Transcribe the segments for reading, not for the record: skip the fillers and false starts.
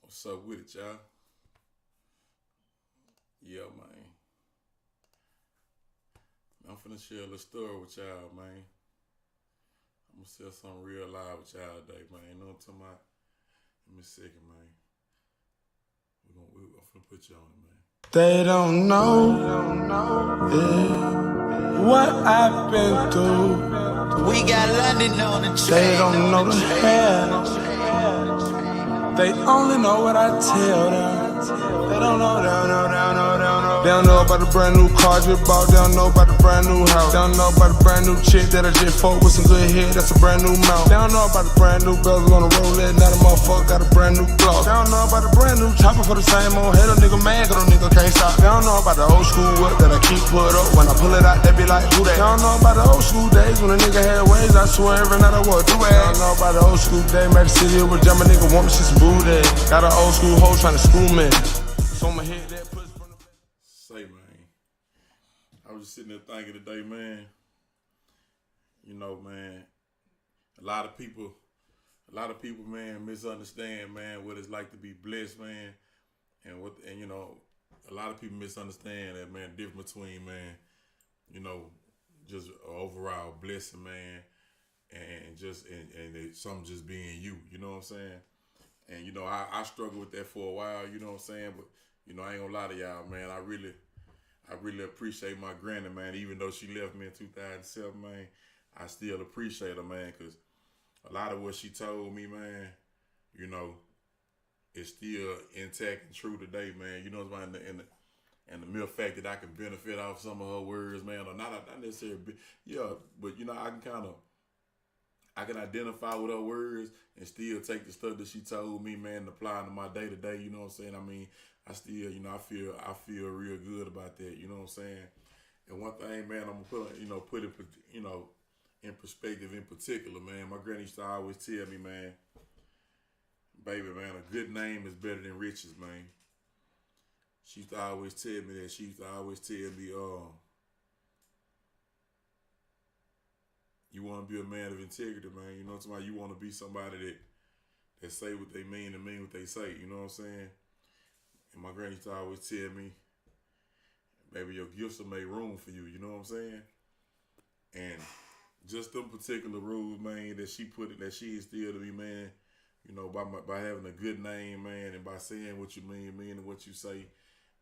What's up with it, y'all? Yeah, man. I'm finna share a little story with y'all, man. I'm gonna share something real live with y'all today, man. You know what I'm talking about? Give me a second, man. I'm finna put you on it, man. They don't know, yeah, what I've been through. We got London on the track. They don't know the half. They only know what I tell them. They don't know, they don't know, they don't know, they don't know. They don't know about the brand new car just bought. They don't know about the brand new house. They don't know about the brand new chick that I just fucked with some good head. That's a brand new mouth. They don't know about the brand new bezel on the road. Now the motherfucker got a brand new gloss. They don't know about the brand new chopper for the same old head. A nigga mad cause a nigga can't stop. They don't know about the old school whip that I keep put up. When I pull it out, they be like, who that? They don't know about the old school days when a nigga had ways. I swear every night I would do it. They don't know about the old school day. Made the city with jam a nigga want me, she some booty. Got an old school hoe tryna screw me. So I'ma hit that pussy from the back. Say, man. I was just sitting there thinking today, man. You know, man. A lot of people, man, misunderstand, man, what it's like to be blessed, man, and you know, a lot of people misunderstand that, man, difference between, man, you know, just overall blessing, man, and something just being you. You know what I'm saying? And you know, I struggled with that for a while. You know what I'm saying? But you know, I ain't gonna lie to y'all, man. I really appreciate my granny, man. Even though she left me in 2007, man, I still appreciate her, man, because a lot of what she told me, man, you know, is still intact and true today, man. You know what I'm saying? And the mere fact that I can benefit off some of her words, man, or not necessarily, yeah, but you know, I can identify with her words and still take the stuff that she told me, man, and apply it to my day to day. You know what I'm saying? I mean, I still, you know, I feel real good about that. You know what I'm saying? And one thing, man, I'm gonna put it, you know, in perspective, in particular, man. My granny used to always tell me, man, baby, man, a good name is better than riches, man. She used to always tell me that. She used to always tell me, you want to be a man of integrity, man. You know what I'm saying? You want to be somebody that say what they mean and mean what they say. You know what I'm saying? And my granny used to always tell me, baby, your gifts will make room for you. You know what I'm saying? And just them particular rules, man, that she instilled to me, man, you know, by having a good name, man, and by saying what you meaning what you say,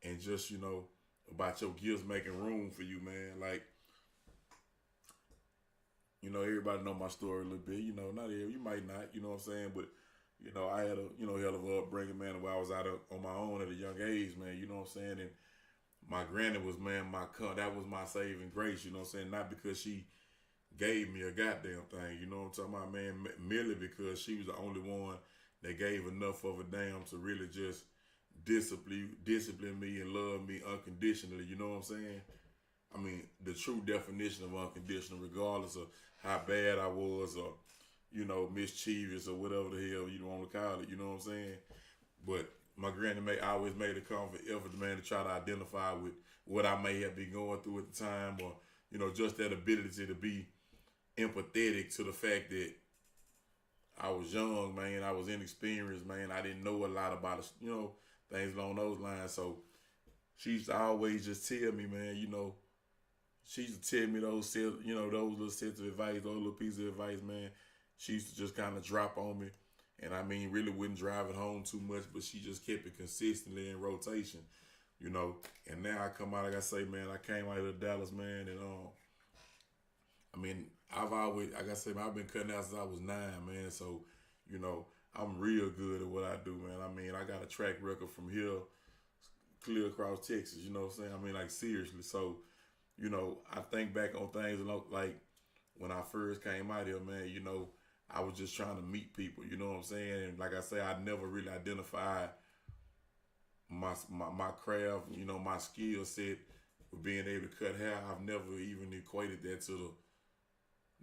and just, you know, about your gifts making room for you, man. Like, you know, everybody know my story a little bit. You know, not every, you might not, you know what I'm saying? But, you know, I had a, you know, hell of a upbringing, man, where I was on my own at a young age, man, you know what I'm saying? And my granny was, man, that was my saving grace, you know what I'm saying? Not because she gave me a goddamn thing, you know what I'm talking about, man, merely because she was the only one that gave enough of a damn to really just discipline me and love me unconditionally, you know what I'm saying? I mean, the true definition of unconditional, regardless of how bad I was or, you know, mischievous or whatever the hell you want to call it, you know what I'm saying? But my granny always made a conscious effort, man, to try to identify with what I may have been going through at the time, or, you know, just that ability to be empathetic to the fact that I was young, man, I was inexperienced, man, I didn't know a lot about, you know, things along those lines. So she used to always just tell me, man, you know, she used to tell me those, you know, those little sets of advice, those little pieces of advice, man. She used to just kind of drop on me. And I mean, really wouldn't drive it home too much, but she just kept it consistently in rotation, you know. And now I come out, like I say, man, I came out of Dallas, man, and I mean, I've always, like I said, I've been cutting out since I was 9, man. So, you know, I'm real good at what I do, man. I mean, I got a track record from here clear across Texas, you know what I'm saying? I mean, like, seriously. So, you know, I think back on things like when I first came out here, man, you know, I was just trying to meet people, you know what I'm saying? And like I say, I never really identified my craft, you know, my skill set with being able to cut hair. I've never even equated that to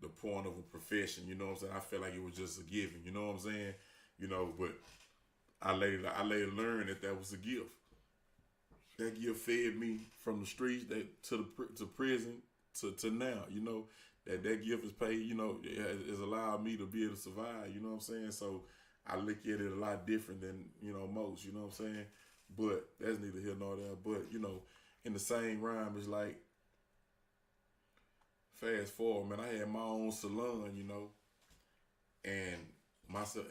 the point of a profession, you know what I'm saying? I felt like it was just a given, you know what I'm saying? You know, but I later learned that was a gift. That gift fed me from the streets to prison to now, you know. That gift is paid, you know, it has allowed me to be able to survive, you know what I'm saying? So I look at it a lot different than, you know, most, you know what I'm saying? But that's neither here nor there. But, you know, in the same rhyme, it's like, fast forward, man, I had my own salon, you know, and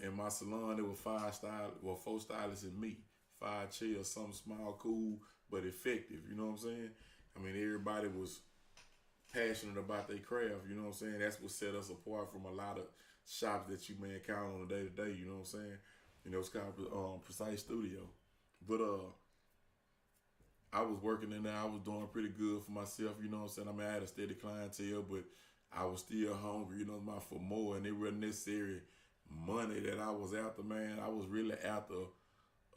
in my salon there were four stylists and me, 5 chairs, something small, cool, but effective, you know what I'm saying? I mean, everybody was passionate about their craft, you know what I'm saying? That's what set us apart from a lot of shops that you may encounter on a day to day, you know what I'm saying? You know, it's called Precise Studio. But I was working in there, I was doing pretty good for myself, you know what I'm saying? I mean, I had a steady clientele, but I was still hungry, you know, for more, and it wasn't necessarily money that I was after, man. I was really after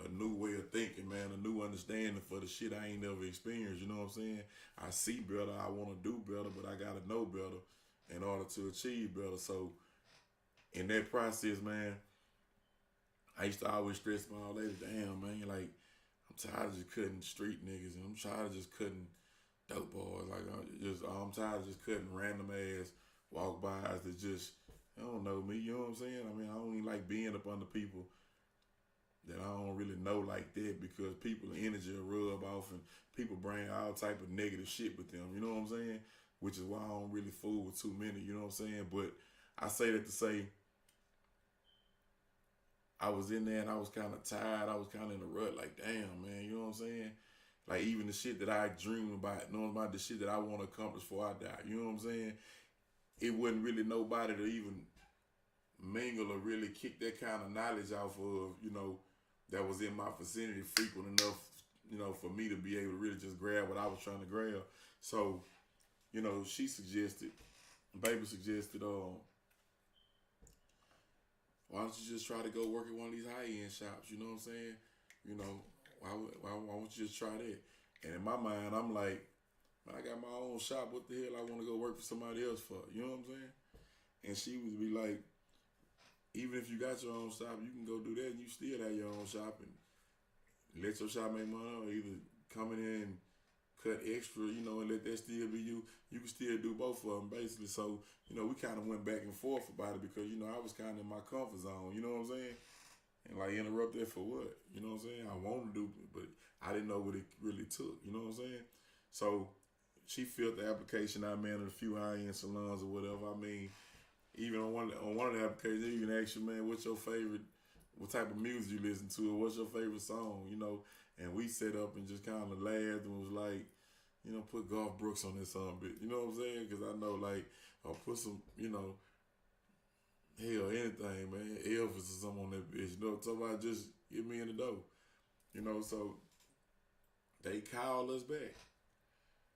a new way of thinking, man, a new understanding for the shit I ain't never experienced, you know what I'm saying? I see better, I want to do better, but I got to know better in order to achieve better. So in that process, man, I used to always stress my old lady, damn, man, like, I'm tired of just cutting street niggas, and I'm tired of just cutting dope boys. Like, I'm tired of just cutting random ass walk bys that just, I don't know me, you know what I'm saying? I mean, I don't even like being up under people that I don't really know like that, because people energy will rub off and people bring all type of negative shit with them, you know what I'm saying? Which is why I don't really fool with too many, you know what I'm saying? But I say that to say, I was in there and I was kind of tired. I was kind of in a rut, like, damn, man, you know what I'm saying? Like, even the shit that I dream about, knowing about the shit that I want to accomplish before I die, you know what I'm saying? It wasn't really nobody to even mingle or really kick that kind of knowledge off of, you know, that was in my vicinity frequent enough, you know, for me to be able to really just grab what I was trying to grab. So, you know, baby suggested, why don't you just try to go work at one of these high-end shops, you know what I'm saying? You know, why don't you just try that? And in my mind, I'm like, man, I got my own shop. What the hell I want to go work for somebody else for? You know what I'm saying? And she would be like, even if you got your own shop, you can go do that and you still have your own shop and let your shop make money, or either come in there and cut extra, you know, and let that still be you. You can still do both of them, basically. So, you know, we kind of went back and forth about it because, you know, I was kind of in my comfort zone, you know what I'm saying? And like, interrupt that for what? You know what I'm saying? I wanted to do it, but I didn't know what it really took, you know what I'm saying? So she filled the application out, man, at a few high-end salons or whatever. I mean, even on one of the applications, they even ask you, man, what type of music you listen to, or what's your favorite song, you know? And we set up and just kind of laughed and was like, you know, put Garth Brooks on this song, bit, you know what I'm saying? Because I know, like, or put some, you know, hell, anything, man, Elvis or something on that bitch, you know, somebody just get me in the door, you know? So they called us back.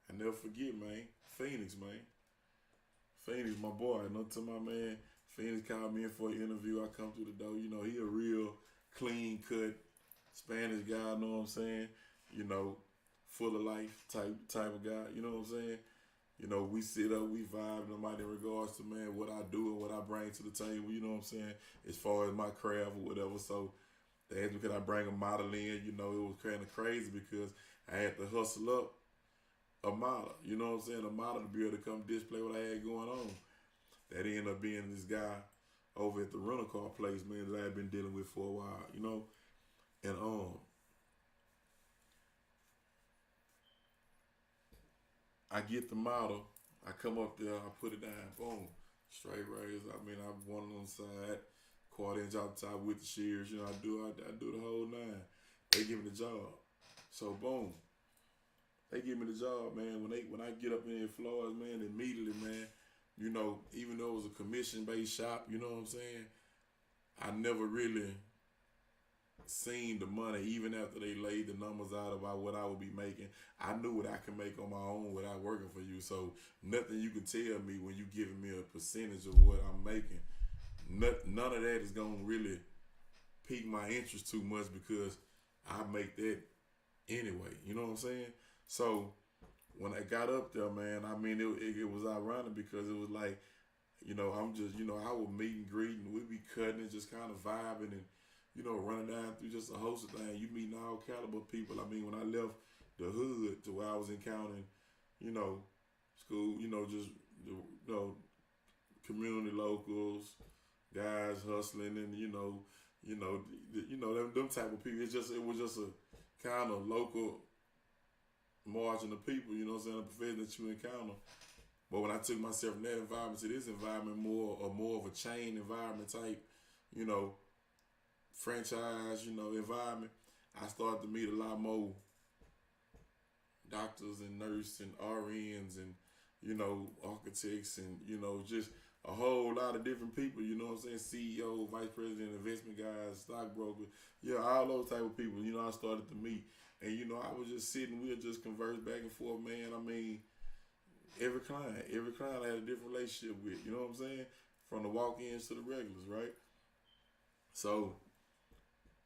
I never forget, man, Phoenix, my boy. I know, to my man, Phoenix called me in for an interview. I come through the door. You know, he a real clean cut Spanish guy. Know what I'm saying? You know, full of life type of guy. You know what I'm saying? You know, we sit up, we vibe, no matter in regards to, man, what I do and what I bring to the table. You know what I'm saying? As far as my craft or whatever. So they asked me, could I bring a model in? You know, it was kind of crazy because I had to hustle up a model, you know what I'm saying? A model to be able to come display what I had going on. That ended up being this guy over at the rental car place, man, that I had been dealing with for a while, you know? And I get the model, I come up there, I put it down, boom, straight razors. I mean, I have one on the side, quarter inch out the top with the shears, you know, I do the whole nine. They give me the job. So boom. They give me the job, man. When I get up in there, Florida, man, immediately, man, you know, even though it was a commission-based shop, you know what I'm saying, I never really seen the money, even after they laid the numbers out about what I would be making. I knew what I could make on my own without working for you. So nothing you can tell me when you giving me a percentage of what I'm making, none of that is going to really pique my interest too much, because I make that anyway. You know what I'm saying? So when I got up there, man, I mean, it was ironic because it was like, you know, I'm just, you know, I would meet and greet and we'd be cutting and just kind of vibing and, you know, running down through just a host of things. You meeting all caliber people. I mean, when I left the hood to where I was encountering, you know, school, you know, just, you know, community locals, guys hustling and, you know, them type of people. It was just a kind of local margin of people, you know what I'm saying, a profession that you encounter. But when I took myself from that environment to this environment, more of a chain environment type, you know, franchise, environment, I started to meet a lot more doctors and nurses and RNs and, architects and, just a whole lot of different people, you know what I'm saying? CEO, vice president, investment guys, stockbroker, all those type of people, I started to meet. And, I was just sitting, we would just converse back and forth, man. I mean, every client I had a different relationship with, you know what I'm saying? From the walk-ins to the regulars, right? So,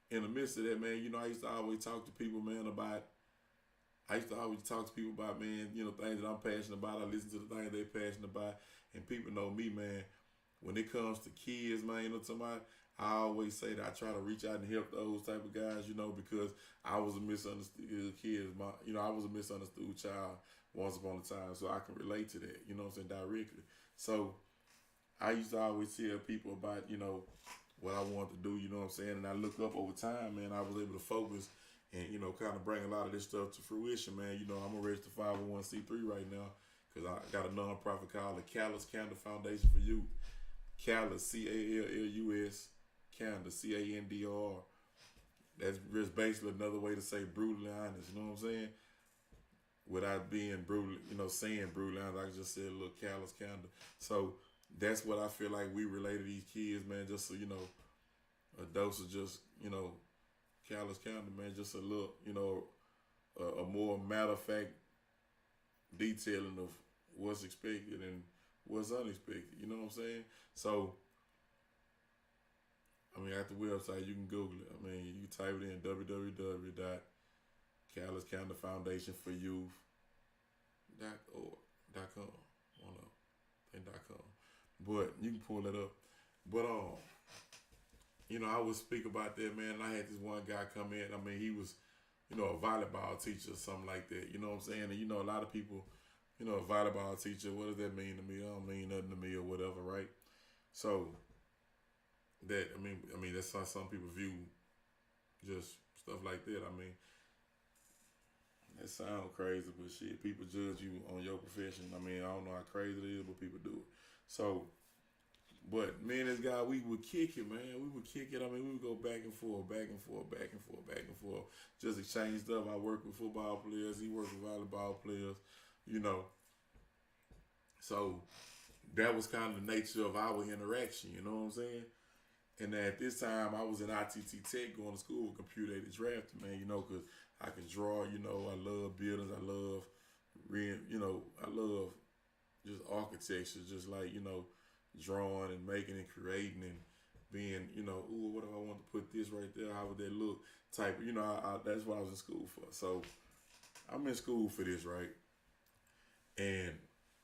in the midst of that, man, I used to always talk to people, man, man, things that I'm passionate about. I listen to the things they're passionate about. And people know me, man, when it comes to kids, man, I always say that I try to reach out and help those type of guys, because I was a misunderstood kid. I was a misunderstood child once upon a time, so I can relate to that, you know what I'm saying, directly. So I used to always tell people about, what I wanted to do, you know what I'm saying, and I look up over time, man, I was able to focus and, kind of bring a lot of this stuff to fruition, man. I'm a registered 501c3 right now because I got a nonprofit called the Callus Candor Foundation for Youth. Callus, Callus, Candor, Candor. That's just basically another way to say brutally honest, you know what I'm saying? Without being brutal, saying brutally honest, I just said a little callous candor. So that's what I feel like we relate to these kids, man. Just so, a dose of just, callous candor, man. Just a little, a more matter of fact detailing of what's expected and what's unexpected. You know what I'm saying? So, at the website, you can Google it. You type it in www.calluscandorfoundationforyouth.org.com. .com. But you can pull it up. But I would speak about that, man. And I had this one guy come in. He was, a volleyball teacher or something like that. You know what I'm saying? And a lot of people, a volleyball teacher, what does that mean to me? It don't mean nothing to me or whatever, right? So that that's how some people view just stuff like that. That sounds crazy, but shit, people judge you on your profession. I don't know how crazy it is, but people do it. So, but me and this guy, we would kick it, man. We would kick it. We would go back and forth, just exchange stuff. I work with football players. He worked with volleyball players, So that was kind of the nature of our interaction, you know what I'm saying? And at this time, I was in ITT Tech going to school with computer-aided drafting, man, because I can draw, I love buildings, I love just architecture, just like, drawing and making and creating and being, what if I want to put this right there? How would that look? Type, that's what I was in school for. So I'm in school for this, right? And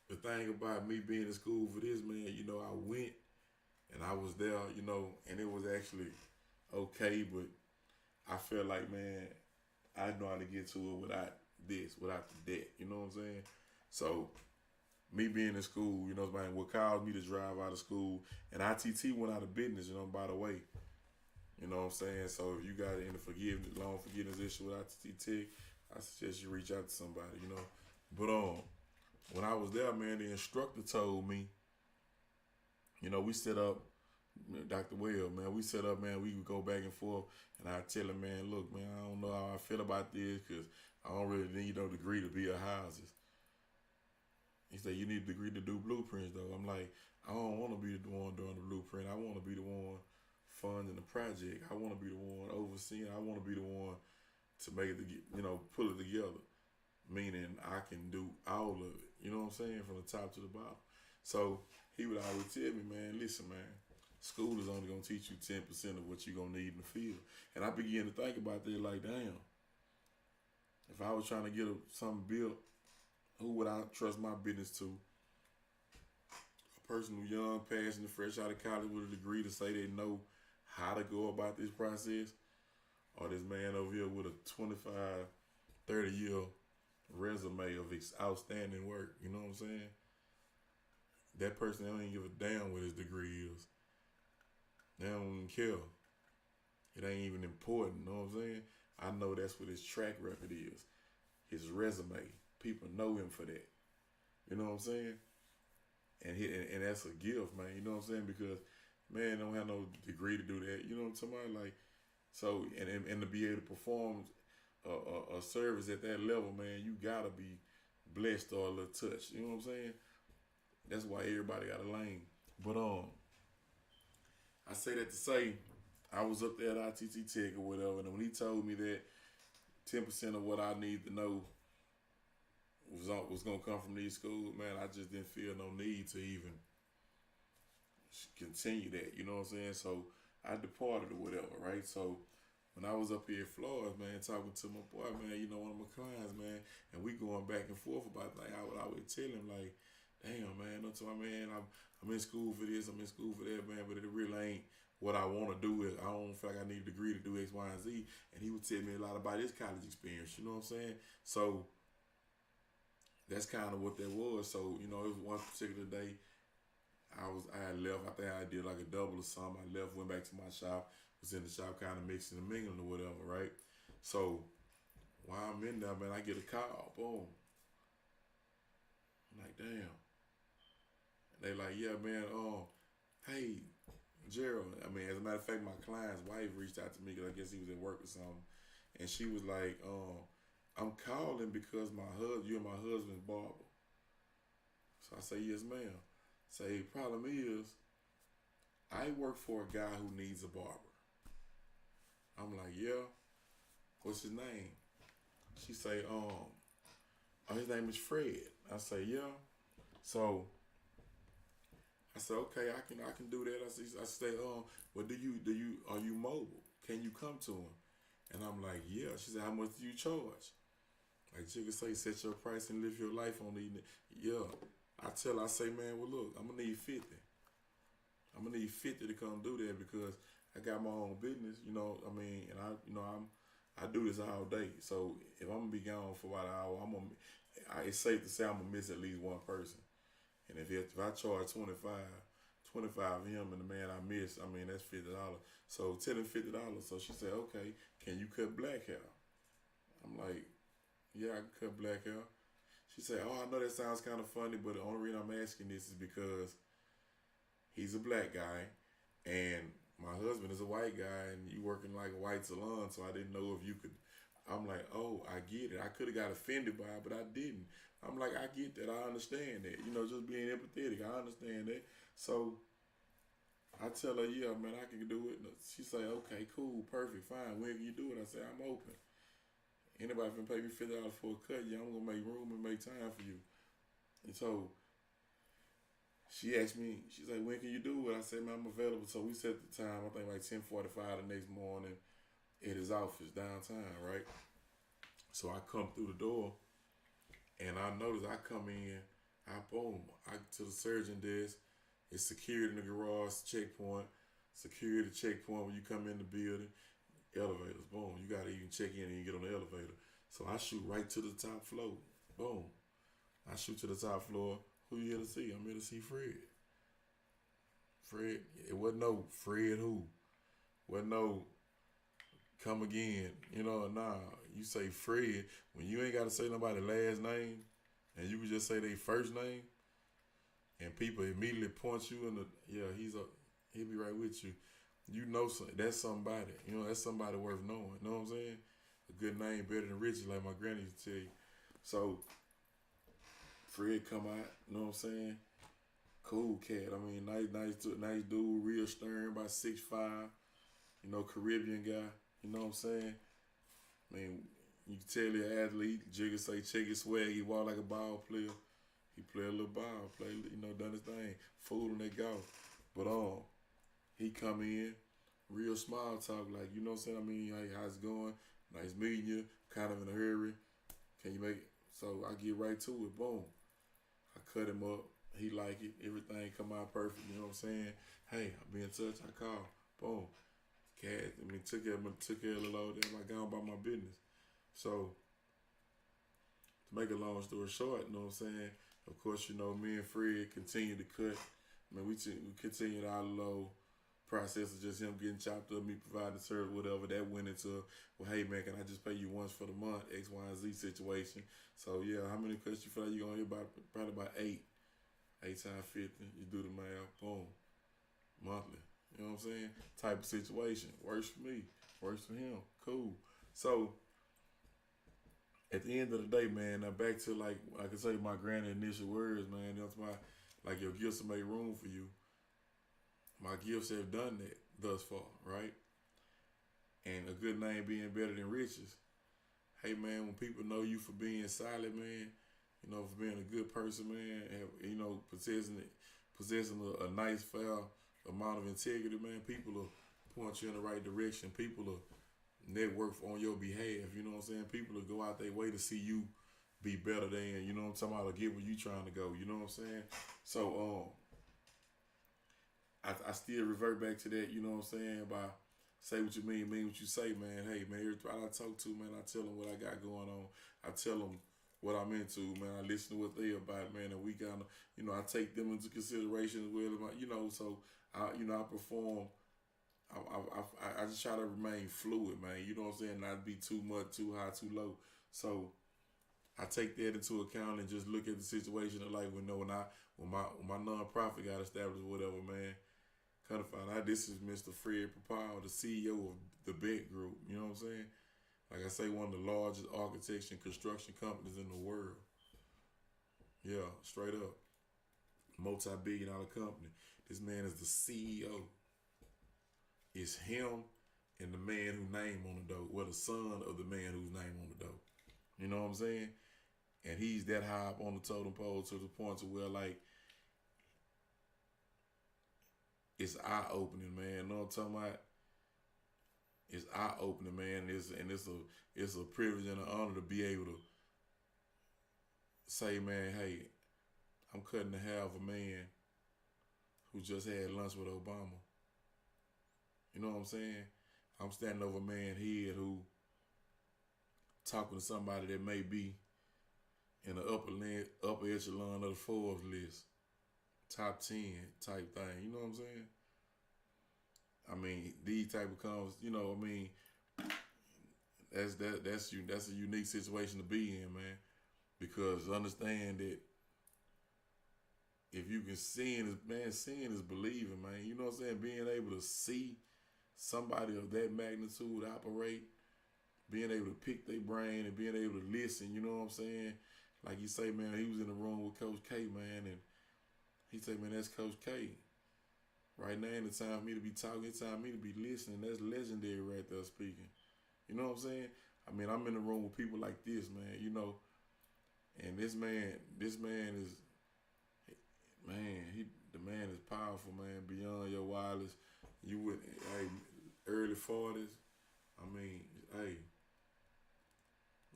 the thing about me being in school for this, man, I went and I was there, and it was actually okay, but I felt like, man, I know how to get to it without the debt, you know what I'm saying? So, me being in school, what caused me to drive out of school, and ITT went out of business, by the way, you know what I'm saying? So, if you got any loan forgiveness issue with ITT Tech, I suggest you reach out to somebody, But, when I was there, man, the instructor told me, we set up, Dr. Well, man, we set up, man, we would go back and forth, and I tell him, man, look, man, I don't know how I feel about this, because I don't really need no degree to build houses. He said, you need a degree to do blueprints, though. I'm like, I don't want to be the one doing the blueprint. I want to be the one funding the project. I want to be the one overseeing. I want to be the one to make it, pull it together. Meaning I can do all of it. You know what I'm saying? From the top to the bottom. So he would always tell me, man, listen, man, school is only going to teach you 10% of what you're going to need in the field. And I began to think about that like, damn, if I was trying to get something built, who would I trust my business to? A person who's young, passionate, fresh out of college with a degree to say they know how to go about this process? Or this man over here with a 25, 30-year resume of outstanding work, you know what I'm saying? That person, they don't even give a damn what his degree is. They don't even care. It ain't even important, you know what I'm saying? I know that's what his track record is, his resume. People know him for that. You know what I'm saying? And that's a gift, man. You know what I'm saying? Because man don't have no degree to do that. You know what I'm talking about? Like, so and to be able to perform a service at that level, man, you gotta be blessed or a little touched. You know what I'm saying? That's why everybody got a lane. But I say that to say, I was up there at ITT Tech or whatever, and when he told me that 10% of what I need to know was gonna come from these schools, man, I just didn't feel no need to even continue that. You know what I'm saying? So I departed or whatever, right? So when I was up here in Florida, man, talking to my boy, man, you know, one of my clients, man, and we going back and forth about, like, I would tell him, like, damn, man, don't tell my man, I'm in school for this, I'm in school for that, man, but it really ain't what I want to do. I don't feel like I need a degree to do X, Y, and Z. And he would tell me a lot about his college experience, you know what I'm saying? So that's kind of what that was. So, you know, it was one particular day I had left. I think I did like a double or something. I left, went back to my shop, was in the shop kind of mixing and mingling or whatever, right? So while I'm in there, man, I get a call. Boom. I'm like, damn. And they like, yeah, man, hey, Gerald. I mean, as a matter of fact, my client's wife reached out to me because I guess he was at work or something. And she was like, I'm calling because you're my husband's barber. So I say, yes, ma'am. Say, problem is, I work for a guy who needs a barber. I'm like, yeah. What's his name? She say, his name is Fred. I say, yeah. So I said, okay, I can do that. I say, well, are you mobile? Can you come to him? And I'm like, yeah. She said, how much do you charge? Like Jigga say, set your price and live your life on these. Yeah. I say, man, well, look, I'm gonna need 50. I'm gonna need 50 to come do that because I got my own business, you know. I mean, and I do this all day. So if I'm gonna be gone for about an hour, it's safe to say I'm gonna miss at least one person. And if I charge 25 of him and the man I miss, I mean, that's $50. So tell him $50. So she said, okay, can you cut black hair? I'm like, yeah, I can cut black hair. She said, oh, I know that sounds kind of funny, but the only reason I'm asking this is because he's a black guy and my husband is a white guy and you working like a white salon, so I didn't know if you could. I'm like, oh, I get it. I could have got offended by it, but I didn't. I'm like, I get that. I understand that. You know, just being empathetic. I understand that. So I tell her, yeah, man, I can do it. She say, okay, cool, perfect, fine. When can you do it? I say, I'm open. Anybody can pay me $50 for a cut, yeah, I'm gonna make room and make time for you. And so she asked me, she's like, when can you do it? I said, man, I'm available. So we set the time, I think like 10:45 the next morning at his office downtown, right? So I come through the door and I notice I come in, to the surgeon desk. It's security in the garage, checkpoint, security checkpoint when you come in the building. Elevators, boom. You gotta even check in and you get on the elevator. So I shoot right to the top floor. Boom. I shoot to the top floor. Who you here to see? I'm here to see Fred. Fred, it wasn't no Fred who. Wasn't no come again. You know, nah. You say Fred when you ain't gotta say nobody's last name and you can just say their first name and people immediately point you in the he'll be right with you. You know, that's somebody. You know, that's somebody worth knowing. You know what I'm saying? A good name better than riches, like my granny used to tell you. So, Fred come out. You know what I'm saying? Cool cat. I mean, nice dude, real stern, about 6'5". You know, Caribbean guy. You know what I'm saying? I mean, you can tell he's an athlete. Jigga say, check his swag. He walk like a ball player. He play a little ball, done his thing. Fooling that golf. But he come in, real small talk, like, you know what I'm saying? I mean, how's it going? Nice meeting you. Kind of in a hurry. Can you make it? So I get right to it. Boom. I cut him up. He like it. Everything come out perfect. You know what I'm saying? Hey, I'll be in touch. I call. Boom. Took care of a little old damn. I got on about my business. So, to make a long story short, you know what I'm saying? Of course, you know, me and Fred continue to cut. I mean, we continued our little process of just him getting chopped up, me providing service, whatever, that went into, well, hey man, can I just pay you once for the month, X, Y, and Z situation. So yeah, how many cuts you feel like you're gonna hear about? Probably about 8 times 50. You do the math, boom, monthly. You know what I'm saying? Type of situation. Works for me, works for him. Cool. So at the end of the day, man, now back to like I can say my granny initial words, man. That's my like your gifts have made room for you. My gifts have done that thus far, right? And a good name being better than riches. Hey man, when people know you for being solid, man, you know, for being a good person, man, have, you know, possessing a nice, fair amount of integrity, man, people will point you in the right direction. People will network on your behalf. You know what I'm saying? People will go out their way to see you be better than, you know what I'm talking about, or get where you trying to go. You know what I'm saying? So, I still revert back to that, you know what I'm saying, by say what you mean what you say, man. Hey, man, everybody I talk to, man, I tell them what I got going on. I tell them what I'm into, man. I listen to what they about, man, and we kind of, you know, I take them into consideration as well, you know, so, I perform, I just try to remain fluid, man, you know what I'm saying, not be too much, too high, too low. So, I take that into account and just look at the situation of like, when my nonprofit got established or whatever, man, kind of find out this is Mr. Fred Papal, the CEO of the Beck Group. You know what I'm saying? Like I say, one of the largest architecture and construction companies in the world. Yeah, straight up. Multi-billion-dollar company. This man is the CEO. It's him and the man whose name on the door. Well, the son of the man whose name on the door. You know what I'm saying? And he's that high up on the totem pole to the point to where, like, it's eye-opening, man. You know what I'm talking about? It's eye-opening, man. It's a privilege and an honor to be able to say, man, hey, I'm cutting the hair of a man who just had lunch with Obama. You know what I'm saying? I'm standing over a man's head who talking to somebody that may be in the upper echelon of the Forbes list. Top 10 type thing, you know what I'm saying? I mean, these type of comes, you know, I mean, that's a unique situation to be in, man. Because understand that if you can seeing is believing, man. You know what I'm saying? Being able to see somebody of that magnitude operate, being able to pick their brain and being able to listen, you know what I'm saying? Like you say, man, he was in the room with Coach K, man, and he said, man, that's Coach K. Right now, it's time for me to be talking. It's time for me to be listening. That's legendary right there speaking. You know what I'm saying? I mean, I'm in the room with people like this, man, you know. And this man is, man, the man is powerful, man, beyond your wildest. You would, hey, early 40s. I mean, hey,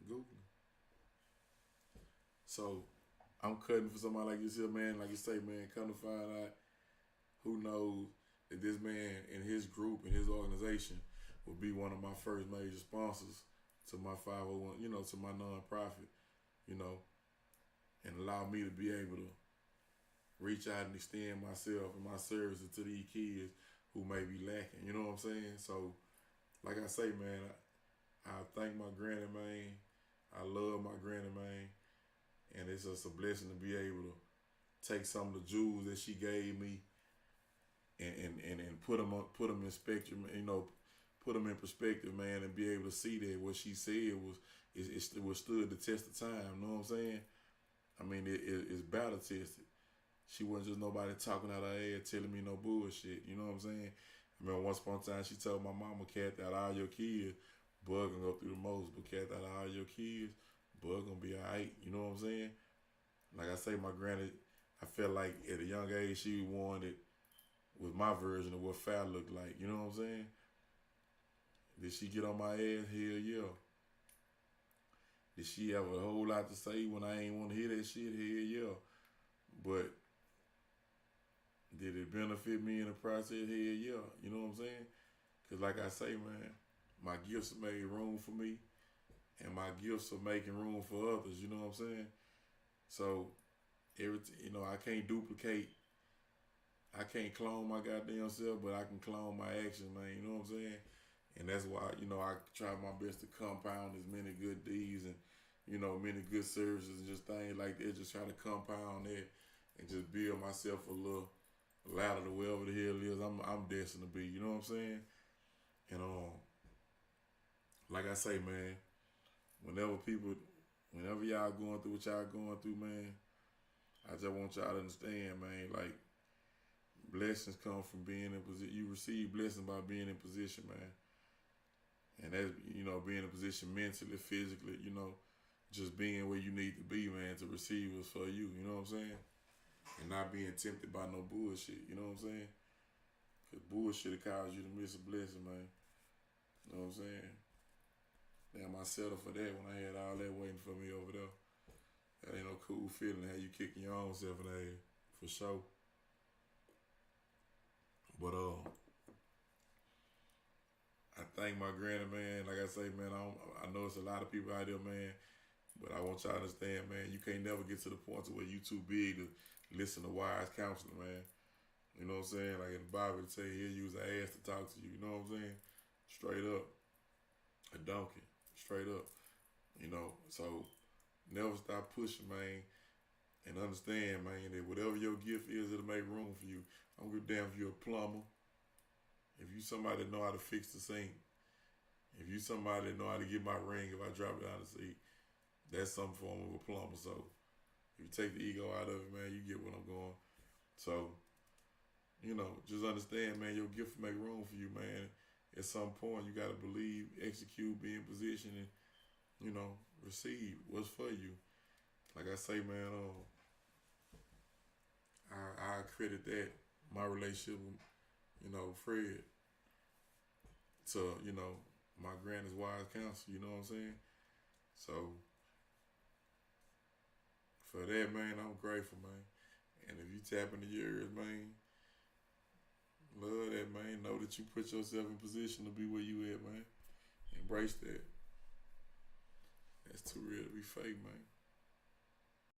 Google. So, I'm cutting for somebody like this here, man. Like you say, man, come to find out, who knows that this man and his group and his organization will be one of my first major sponsors to my 501, you know, to my nonprofit, you know, and allow me to be able to reach out and extend myself and my services to these kids who may be lacking. You know what I'm saying? So, like I say, man, I thank my granny, man. I love my granny, man. And it's just a blessing to be able to take some of the jewels that she gave me and put them in spectrum, you know, put them in perspective, man, and be able to see that what she said was stood the test of time. You know what I'm saying? I mean, it's battle tested. She wasn't just nobody talking out her head, telling me no bullshit. You know what I'm saying? I remember once upon a time she told my mama, "Cat, out all your kids, bug gonna go through the most, but cat, out all your kids, bug gonna be alright." You know what I'm saying? Like I say, my granny, I felt like at a young age she wanted with my version of what foul looked like. You know what I'm saying? Did she get on my ass? Hell yeah. Did she have a whole lot to say when I ain't want to hear that shit? Hell yeah. But did it benefit me in the process? Hell yeah. You know what I'm saying? Because like I say, man, my gifts made room for me, and my gifts are making room for others. You know what I'm saying? So, I can't duplicate I can't clone my goddamn self, but I can clone my actions, man. You know what I'm saying? And that's why, I try my best to compound as many good deeds and, many good services and just things like that. Just try to compound that and just build myself a little ladder to wherever the hell it is I'm destined to be. You know what I'm saying? And like I say, man, whenever y'all going through what y'all going through, man, I just want y'all to understand, man, like, blessings come from being in position. You receive blessings by being in position, man. And that's, being in position mentally, physically, just being where you need to be, man, to receive what's for you, you know what I'm saying? And not being tempted by no bullshit, you know what I'm saying? Because bullshit will cause you to miss a blessing, man. You know what I'm saying? Damn, I settled for that when I had all that waiting for me over there. That ain't no cool feeling how you kicking your own self in the head, for sure. But I thank my granny, man. Like I say, man, I know it's a lot of people out there, man. But I want y'all to understand, man, you can't never get to the point to where you too big to listen to wise counseling, man. You know what I'm saying? Like in the Bible, it say he'll use an ass to talk to you. You know what I'm saying? Straight up. A donkey. Straight up. So never stop pushing, man. And understand, man, that whatever your gift is, it'll make room for you. I don't give a damn if you're a plumber. If you somebody that know how to fix the sink. If you somebody that know how to get my ring if I drop it down the seat. That's some form of a plumber. So if you take the ego out of it, man, you get what I'm going. So, just understand, man, your gift will make room for you, man. At some point, you got to believe, execute, be in position, and, receive what's for you. Like I say, man, I credit that, my relationship with, Fred, to, my granny's wise counsel, you know what I'm saying? So, for that, man, I'm grateful, man. And if you tap into yours, man, love that, man. Know that you put yourself in position to be where you at, man. Embrace that. That's too real to be fake, man.